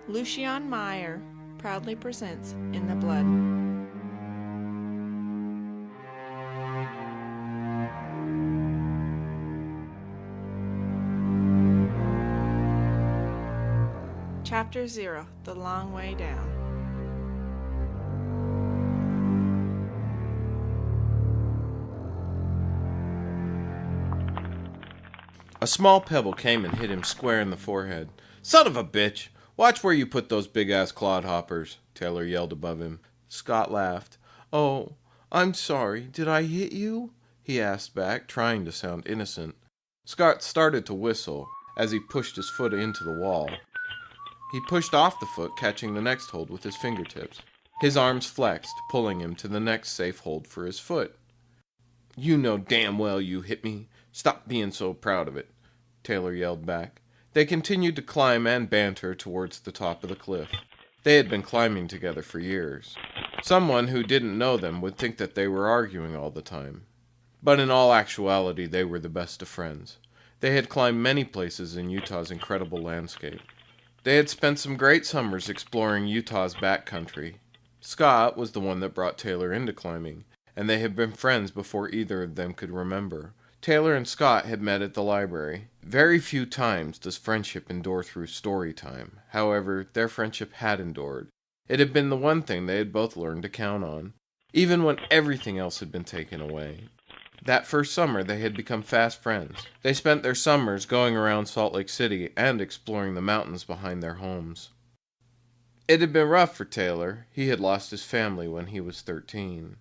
Lucien Maier proudly presents In the Blood. Chapter 0, The Long Way Down. A small pebble came and hit him square in the forehead. "Son of a bitch! Watch where you put those big-ass clodhoppers," Taylor yelled above him. Scott laughed. "Oh, I'm sorry. Did I hit you?" he asked back, trying to sound innocent. Scott started to whistle as he pushed his foot into the wall. He pushed off the foot, catching the next hold with his fingertips. His arms flexed, pulling him to the next safe hold for his foot. "You know damn well you hit me. Stop being so proud of it," Taylor yelled back. They continued to climb and banter towards the top of the cliff. They had been climbing together for years. Someone who didn't know them would think that they were arguing all the time. But in all actuality, they were the best of friends. They had climbed many places in Utah's incredible landscape. They had spent some great summers exploring Utah's backcountry. Scott was the one that brought Taylor into climbing, and they had been friends before either of them could remember. Taylor and Scott had met at the library. Very few times does friendship endure through story time. However, their friendship had endured. It had been the one thing they had both learned to count on, even when everything else had been taken away. That first summer, they had become fast friends. They spent their summers going around Salt Lake City and exploring the mountains behind their homes. It had been rough for Taylor. He had lost his family when he was 13.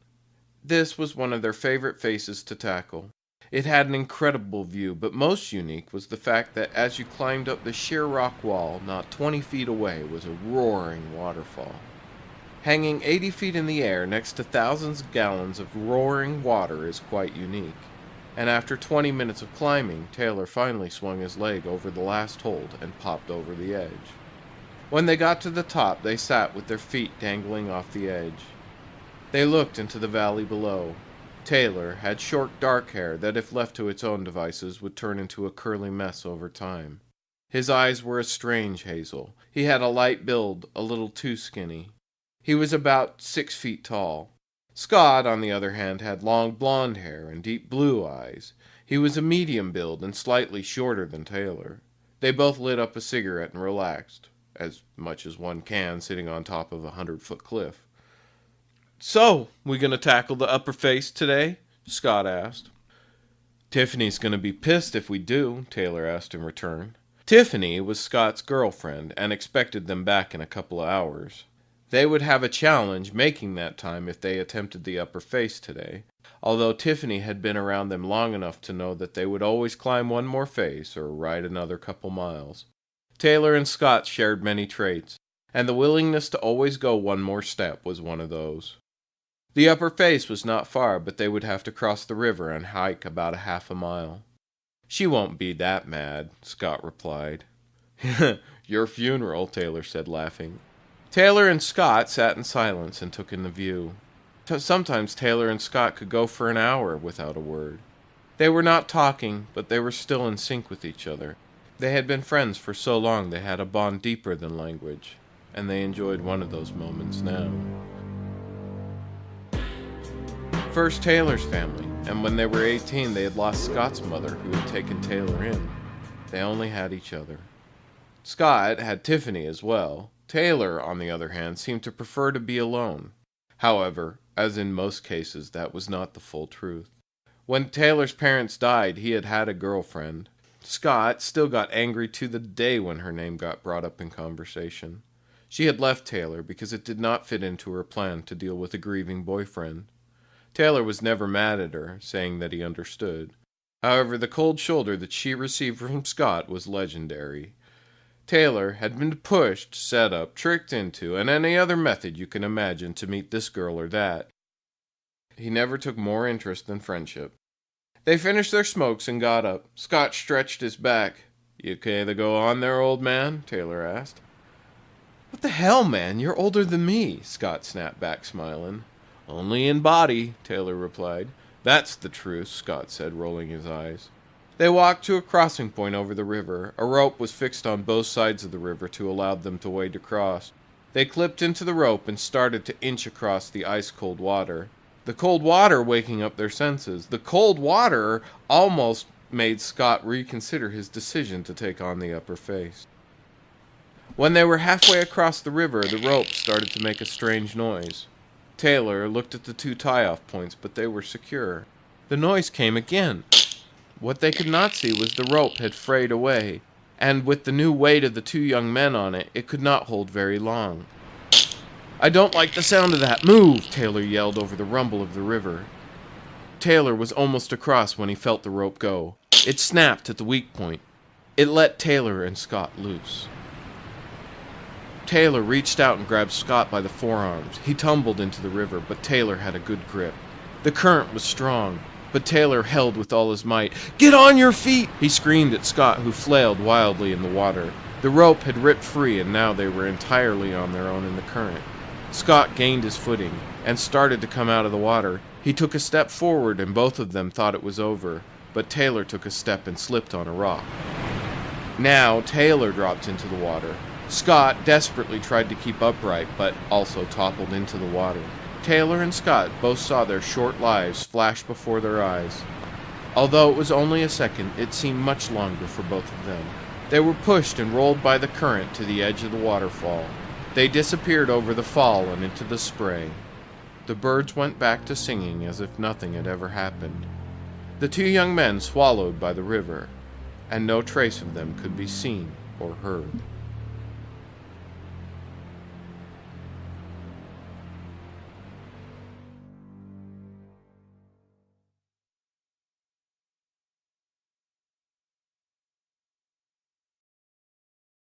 This was one of their favorite faces to tackle. It had an incredible view, but most unique was the fact that as you climbed up the sheer rock wall, not 20 feet away was a roaring waterfall. Hanging 80 feet in the air next to thousands of gallons of roaring water is quite unique. And after 20 minutes of climbing, Taylor finally swung his leg over the last hold and popped over the edge. When they got to the top, they sat with their feet dangling off the edge. They looked into the valley below. Taylor had short dark hair that, if left to its own devices, would turn into a curly mess over time. His eyes were a strange hazel. He had a light build, a little too skinny. He was about 6 feet tall. Scott, on the other hand, had long blonde hair and deep blue eyes. He was a medium build and slightly shorter than Taylor. They both lit up a cigarette and relaxed, as much as one can sitting on top of a 100-foot cliff. "So, we gonna tackle the upper face today?" Scott asked. "Tiffany's gonna be pissed if we do," Taylor asked in return. Tiffany was Scott's girlfriend and expected them back in a couple of hours. They would have a challenge making that time if they attempted the upper face today, although Tiffany had been around them long enough to know that they would always climb one more face or ride another couple miles. Taylor and Scott shared many traits, and the willingness to always go one more step was one of those. The upper face was not far, but they would have to cross the river and hike about a half a mile. "She won't be that mad," Scott replied. "Your funeral," Taylor said, laughing. Taylor and Scott sat in silence and took in the view. Sometimes Taylor and Scott could go for an hour without a word. They were not talking, but they were still in sync with each other. They had been friends for so long they had a bond deeper than language, and they enjoyed one of those moments now. First Taylor's family, and when they were 18 they had lost Scott's mother, who had taken Taylor in. They only had each other. Scott had Tiffany as well. Taylor, on the other hand, seemed to prefer to be alone. However, as in most cases, that was not the full truth. When Taylor's parents died, he had had a girlfriend. Scott still got angry to the day when her name got brought up in conversation. She had left Taylor because it did not fit into her plan to deal with a grieving boyfriend. Taylor was never mad at her, saying that he understood. However, the cold shoulder that she received from Scott was legendary. Taylor had been pushed, set up, tricked into, and any other method you can imagine to meet this girl or that. He never took more interest than friendship. They finished their smokes and got up. Scott stretched his back. "You okay to go on there, old man?" Taylor asked. "What the hell, man? You're older than me," Scott snapped back, smiling. "Only in body," Taylor replied. "That's the truth," Scott said, rolling his eyes. They walked to a crossing point over the river. A rope was fixed on both sides of the river to allow them to wade across. They clipped into the rope and started to inch across the ice-cold water. The cold water waking up their senses. The cold water almost made Scott reconsider his decision to take on the upper face. When they were halfway across the river, the rope started to make a strange noise. Taylor looked at the two tie-off points, but they were secure. The noise came again. What they could not see was the rope had frayed away, and with the new weight of the two young men on it, it could not hold very long. "I don't like the sound of that. Move!" Taylor yelled over the rumble of the river. Taylor was almost across when he felt the rope go. It snapped at the weak point. It let Taylor and Scott loose. Taylor reached out and grabbed Scott by the forearms. He tumbled into the river, but Taylor had a good grip. The current was strong, but Taylor held with all his might. "Get on your feet!" he screamed at Scott, who flailed wildly in the water. The rope had ripped free, and now they were entirely on their own in the current. Scott gained his footing and started to come out of the water. He took a step forward, and both of them thought it was over, but Taylor took a step and slipped on a rock. Now Taylor dropped into the water. Scott desperately tried to keep upright, but also toppled into the water. Taylor and Scott both saw their short lives flash before their eyes. Although it was only a second, it seemed much longer for both of them. They were pushed and rolled by the current to the edge of the waterfall. They disappeared over the fall and into the spray. The birds went back to singing as if nothing had ever happened. The two young men swallowed by the river, and no trace of them could be seen or heard.